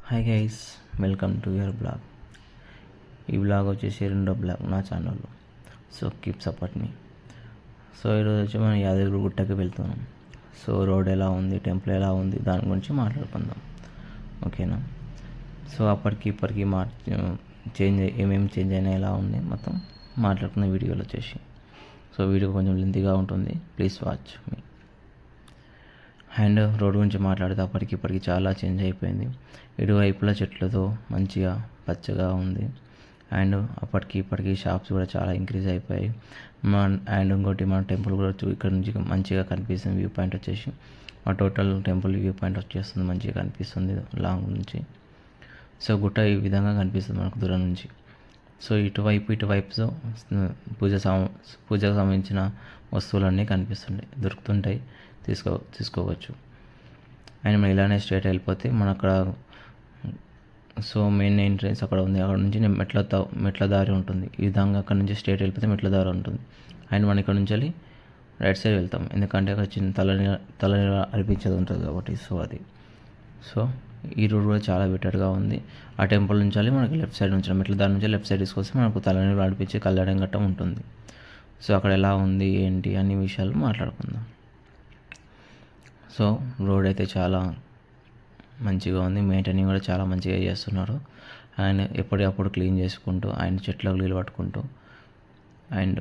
Hi guys, welcome to your blog. ఈ blog వచ్చేసి రెండో బ్లాగ్ నా ఛానల్లో. సో కీప్ సపోర్ట్ మీ. సో ఈరోజు వచ్చి మనం యాదగిరి గుట్టకి వెళ్తున్నాం. సో రోడ్ ఎలా ఉంది, టెంపుల్ ఎలా ఉంది, దాని గురించి మాట్లాడుకుందాం, ఓకేనా? సో అప్పటికి ఇప్పటికి ఏమేమి చేంజ్ అయినా ఎలా ఉంది మొత్తం మాట్లాడుకున్న వీడియోలో వచ్చేసి. సో వీడియో కొంచెం లెంతీగా ఉంటుంది, please watch me. And road గురించి మాట్లాడితే అప్పటికిప్పటికి చాలా చేంజ్ అయిపోయింది. ఇరువైపులా చెట్లతో మంచిగా పచ్చగా ఉంది. అండ్ అప్పటికి ఇప్పటికి షాప్స్ కూడా చాలా ఇంక్రీజ్ అయిపోయాయి. అండ్ ఇంకోటి మన టెంపుల్ కూడా ఇక్కడ నుంచి మంచిగా కనిపిస్తుంది. వ్యూ పాయింట్ వచ్చేసి మా టోటల్ టెంపుల్ వ్యూ పాయింట్ వచ్చేస్తుంది, మంచిగా కనిపిస్తుంది లాంగ్ నుంచి. సో గుట్ట ఈ విధంగా కనిపిస్తుంది మనకు దూరం నుంచి. సో ఇటువైపు పూజకు సంబంధించిన వస్తువులన్నీ దొరుకుతుంటాయి, తీసుకోవచ్చు. అండ్ మనం ఇలానే స్ట్రైట్ వెళ్ళిపోతే మన అక్కడ సో మెయిన్ ఎంట్రన్స్ అక్కడ ఉంది. అక్కడ నుంచి మెట్ల దారి ఉంటుంది. ఈ విధంగా అక్కడ నుంచి స్ట్రైట్ వెళ్ళిపోతే మెట్ల దారి ఉంటుంది. అండ్ మనం ఇక్కడ నుంచి వెళ్ళి రైట్ సైడ్ వెళ్తాం, ఎందుకంటే అక్కడ చిన్న తలని అనిపించేది ఉంటుంది కాబట్టి. సో అది ఈ రోడ్ కూడా చాలా బెటర్గా ఉంది. ఆ టెంపుల్ నుంచి వెళ్ళి మనకి లెఫ్ట్ సైడ్ నుంచి మెట్ల దారి నుంచి లెఫ్ట్ సైడ్ తీసుకొస్తే మనకు తలనీరు అనిపించే కళ్యాణం గట్టం ఉంటుంది. సో అక్కడ ఎలా ఉంది ఏంటి అన్ని విషయాలు మాట్లాడుకుందాం. సో రోడ్ అయితే చాలా మంచిగా ఉంది, మెయింటైనింగ్ కూడా చాలా మంచిగా చేస్తున్నారు. ఆయన ఎప్పటికప్పుడు క్లీన్ చేసుకుంటూ ఆయన చెట్లకు నీళ్ళు పట్టుకుంటూ అండ్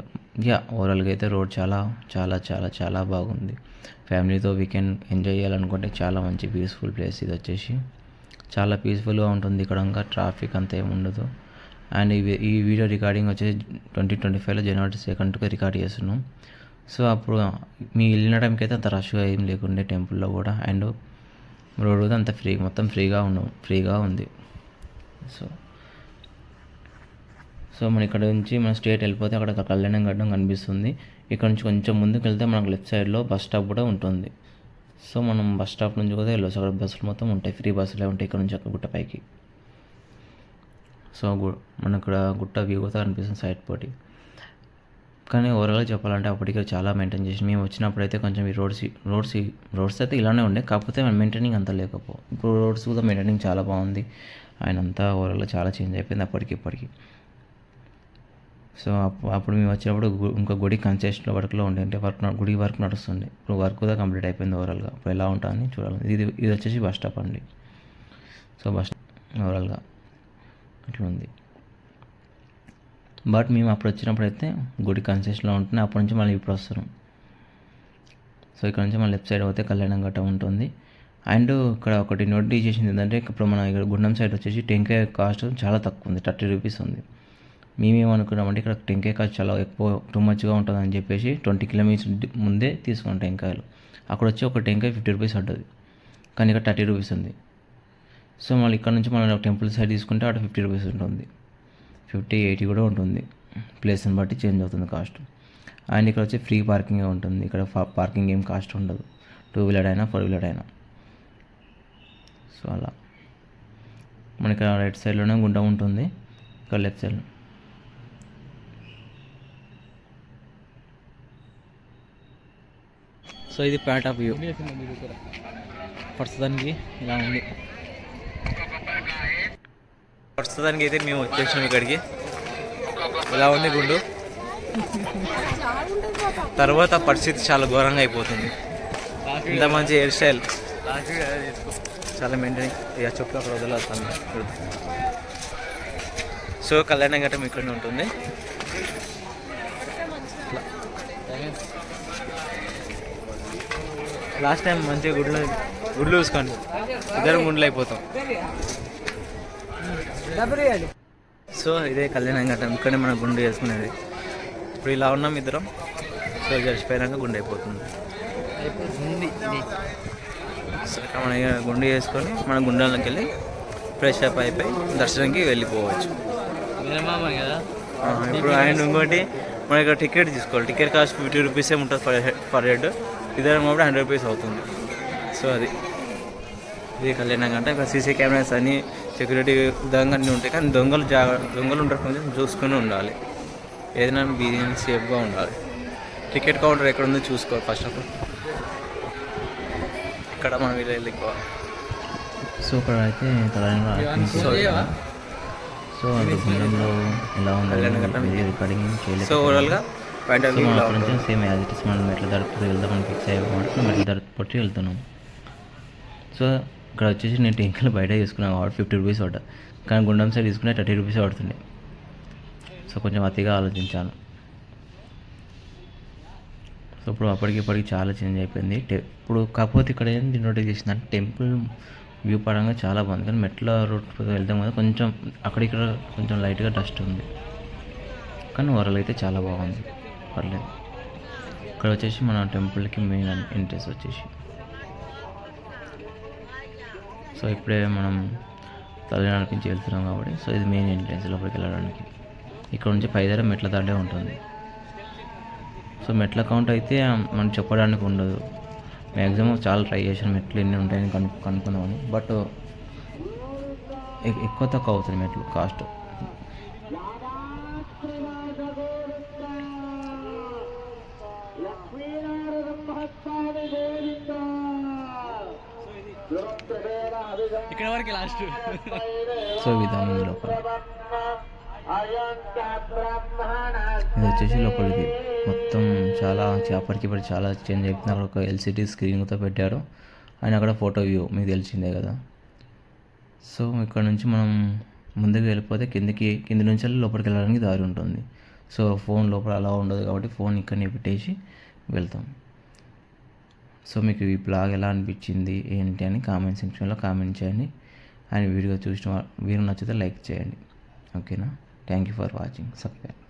ఓవరాల్గా అయితే రోడ్ చాలా చాలా చాలా చాలా బాగుంది. ఫ్యామిలీతో వీకెండ్ ఎంజాయ్ చేయాలనుకుంటే చాలా మంచి పీస్ఫుల్ ప్లేస్ ఇది వచ్చేసి. చాలా పీస్ఫుల్గా ఉంటుంది ఇక్కడ, ఇంకా ట్రాఫిక్ అంత ఏమి ఉండదు. అండ్ ఈ వీడియో రికార్డింగ్ వచ్చేసి 2025లో జనవరి 2కి రికార్డ్ చేస్తున్నాం. సో అప్పుడు మీ వెళ్ళిన టైంకి అయితే అంత రష్గా ఏం లేకుండే టెంపుల్లో కూడా. అండ్ రోడ్ కూడా అంత మొత్తం ఫ్రీగా ఉంది. సో మన ఇక్కడ నుంచి మన స్ట్రేట్ వెళ్ళిపోతే అక్కడ కళ్యాణం గడ్డం కనిపిస్తుంది. ఇక్కడ నుంచి కొంచెం ముందుకు వెళ్తే మనకు లెఫ్ట్ సైడ్లో బస్ స్టాప్ కూడా ఉంటుంది. సో మనం బస్ స్టాప్ నుంచి కూడా వెళ్ళొచ్చు. అక్కడ బస్సులు మొత్తం ఉంటాయి, ఫ్రీ బస్సులే ఉంటాయి ఇక్కడ నుంచి అక్కడ గుట్టపైకి. సో మన ఇక్కడ గుట్ట వ్యూ కూడా కనిపిస్తుంది సైడ్ పోటీ. కానీ ఓవరాల్గా చెప్పాలంటే అప్పటికే చాలా మెయింటైన్ చేసి మేము వచ్చినప్పుడు అయితే కొంచెం ఈ రోడ్స్ అయితే ఇలానే ఉండే, కాకపోతే మెయింటైనింగ్ అంతా లేకపో. ఇప్పుడు రోడ్స్ కూడా మెయింటైనింగ్ చాలా బాగుంది. ఆయన అంతా ఓవరాల్గా చాలా చేంజ్ అయిపోయింది అప్పటికి. సో అప్పుడు మేము వచ్చినప్పుడు ఇంకా గుడి కన్స్ట్రక్షన్ వర్క్లో ఉండే, అంటే గుడి వర్క్ నడుస్తుంది. ఇప్పుడు వర్క్ కూడా కంప్లీట్ అయిపోయింది ఓవరాల్గా. ఇప్పుడు ఎలా ఉంటుందని చూడాలి. ఇది వచ్చేసి బస్ స్టాప్ అండి. సో బస్ ఓవరాల్గా అట్లా ఉంది. బట్ మేము అప్పుడు వచ్చినప్పుడు అయితే గుడి కన్స్ట్రక్షన్లో ఉంటున్నాయి. అప్పటి నుంచి మళ్ళీ ఇప్పుడు వస్తున్నాం. సో ఇక్కడ నుంచి మన లెఫ్ట్ సైడ్ పోతే కళ్యాణం గట్ట ఉంటుంది. అండ్ ఇక్కడ ఒకటి నోటీస్ చేసింది ఏంటంటే, ఇప్పుడు మన ఇక్కడ గుండం సైడ్ వచ్చేసి టెంకాయ కాస్ట్ చాలా తక్కువ ఉంది, 30 రూపీస్ ఉంది. మేమేమనుకున్నామంటే ఇక్కడ టెంకాయ కాస్ట్ చాలా ఎక్కువ టూ మచ్గా ఉంటుందని చెప్పేసి 20 కిలోమీటర్స్ ముందే తీసుకున్నాం టెంకాయలు. అక్కడ వచ్చి ఒక టెంకాయ 50 రూపీస్ ఉంటుంది, కానీ ఇక్కడ 30 రూపీస్ ఉంది. సో మళ్ళీ ఇక్కడ నుంచి మనం టెంపుల్ సైడ్ తీసుకుంటే అక్కడ 50 రూపీస్ ఉంటుంది, 50, 80 కూడా ఉంటుంది. ప్లేస్ని బట్టి చేంజ్ అవుతుంది కాస్ట్. అండ్ ఇక్కడ వచ్చి ఫ్రీ పార్కింగ్ ఉంటుంది. ఇక్కడ పార్కింగ్ ఏం కాస్ట్ ఉండదు, 2 వీలర్ అయినా 4 వీలర్ అయినా. సో అలా మనకి రైట్ సైడ్లోనే గుంట ఉంటుంది, ఇక్కడ లెఫ్ట్ సైడ్లో. సో ఇది పార్ట్ ఆఫ్ వ్యూ. ప్రస్తుతానికి ఇలా ఉంది. ప్రస్తుతానికి అయితే మేము వచ్చేసాం ఇక్కడికి. ఇలా ఉంది గుండు. తర్వాత పరిస్థితి చాలా ఘోరంగా అయిపోతుంది. ఇంత మంచి హెయిర్ స్టైల్ చాలా మెయింటైన్. ఇక చెప్పు అక్కడ వదిలేస్తాను. సో కళ్యాణం గట్టం ఇక్కడనే ఉంటుంది. లాస్ట్ టైం మంచిగా గుడ్లు చూసుకోండి, ఇద్దరం గుండ్లు అయిపోతాం. సో ఇదే కళ్యాణం గట్టం, ఇక్కడే మనం గుండు వేసుకునేది. ఇప్పుడు ఇలా ఉన్నాం ఇద్దరం. సో గడిచిపోయాక గుండె అయిపోతుంది. సో ఇక్కడ మనం గుండు వేసుకొని మన గుండెల్లోకి వెళ్ళి ఫ్రెష్ అప్ అయిపోయి దర్శనంకి వెళ్ళిపోవచ్చు. ఇప్పుడు ఆయన ఇంకోటి మన ఇక్కడ టికెట్ తీసుకోవాలి. టికెట్ కాస్ట్ 50 రూపీసే ఉంటుంది పర్ హెడ్. ఇద్దరం కాబట్టి 100 రూపీస్ అవుతుంది. సో ఇది కళ్యాణం గంట. ఇక్కడ సీసీ కెమెరాస్ అని సెక్యూరిటీ విధంగా అన్నీ ఉంటాయి, కానీ దొంగలు ఉంటారు, కొంచెం చూసుకొని ఉండాలి. ఏదైనా బిజినెస్ సేఫ్గా ఉండాలి. టికెట్ కౌంటర్ ఎక్కడ ఉందో చూసుకోవాలి ఫస్ట్ ఆఫ్ ఆల్. ఇక్కడ మనం వెళ్ళి సో ఇక్కడ అయితే తలైన సో అంత గుండంలో ఎలా ఉండాలి రికార్డింగ్ చేయలేదు. సో ఓవరాల్గా పాయింట్ ఆఫ్ సో వ్యూ మనం ఇలా అక్కడ నుంచి ఉంటుంది. సేమ్ యాజ్ ఇట్ ఇస్ మనం మెట్ల ధరపతి వెళ్దామని ఫిక్స్ అయ్యామంటే మెట్ల ధరపతి వెళ్తున్నాం. సో ఇక్కడ వచ్చేసి నేను టెంకలు బయట తీసుకున్నాను కాబట్టి 50 రూపీస్ పడ్డా, కానీ గుండం సైడ్ తీసుకునే 30 రూపీస్ పడుతుంది. సో కొంచెం అతిగా ఆలోచించాను. సో ఇప్పుడు అప్పటికి చాలా చేంజ్ అయిపోయింది. ఇప్పుడు కాకపోతే ఇక్కడ ఏంటి నోటీస్ చేసిందంటే టెంపుల్ వ్యూ పరంగా చాలా బాగుంది, కానీ మెట్ల రూట్ వెళ్తాం కదా కొంచెం అక్కడిక్కడ కొంచెం లైట్గా డస్ట్ ఉంది, కానీ ఓవరాల్ అయితే చాలా బాగుంది, పర్లేదు. ఇక్కడ వచ్చేసి మన టెంపుల్కి మెయిన్ ఎంట్రెన్స్ వచ్చేసి. సో ఇప్పుడే మనం తలనాడు నుంచి వెళ్తున్నాం కాబట్టి సో ఇది మెయిన్ ఎంట్రెన్స్ లోపలికి వెళ్ళడానికి. ఇక్కడ నుంచి పైదర మెట్ల దాడే ఉంటుంది. సో మెట్ల కౌంట్ అయితే మనం చెప్పడానికి ఉండదు. మ్యాక్సిమం చాలా ట్రై చేసాను మెట్లు ఎన్ని ఉంటాయని కనుక్కుందామని, బట్ ఎక్కువ తక్కువ అవుతుంది మెట్లు కాస్ట్. ఇక్కడ వరకు లాస్ట్. సో విధానం లోపల ఇది వచ్చేసి లోపలిది మొత్తం చాలా అప్పటికిప్పుడు చాలా చేంజ్ అయిపోయింది. అక్కడ ఒక ఎల్సిడి స్క్రీన్తో పెట్టారు, ఆయన అక్కడ ఫోటో వ్యూ మీకు తెలిసిందే కదా. సో ఇక్కడ నుంచి మనం ముందుకు వెళ్ళిపోతే కింది నుంచి వెళ్ళి లోపలికి వెళ్ళడానికి దారి ఉంటుంది. సో ఫోన్ లోపల అలా ఉండదు కాబట్టి ఫోన్ ఇక్కడనే పెట్టేసి వెళ్తాం. సో మీకు ఈ బ్లాగ్ ఎలా అనిపించింది ఏంటి అని కామెంట్ సెక్షన్లో కామెంట్ చేయండి. అండ్ వీడియో నచ్చితే లైక్ చేయండి. ఓకేనా? Thank you for watching. Subscribe.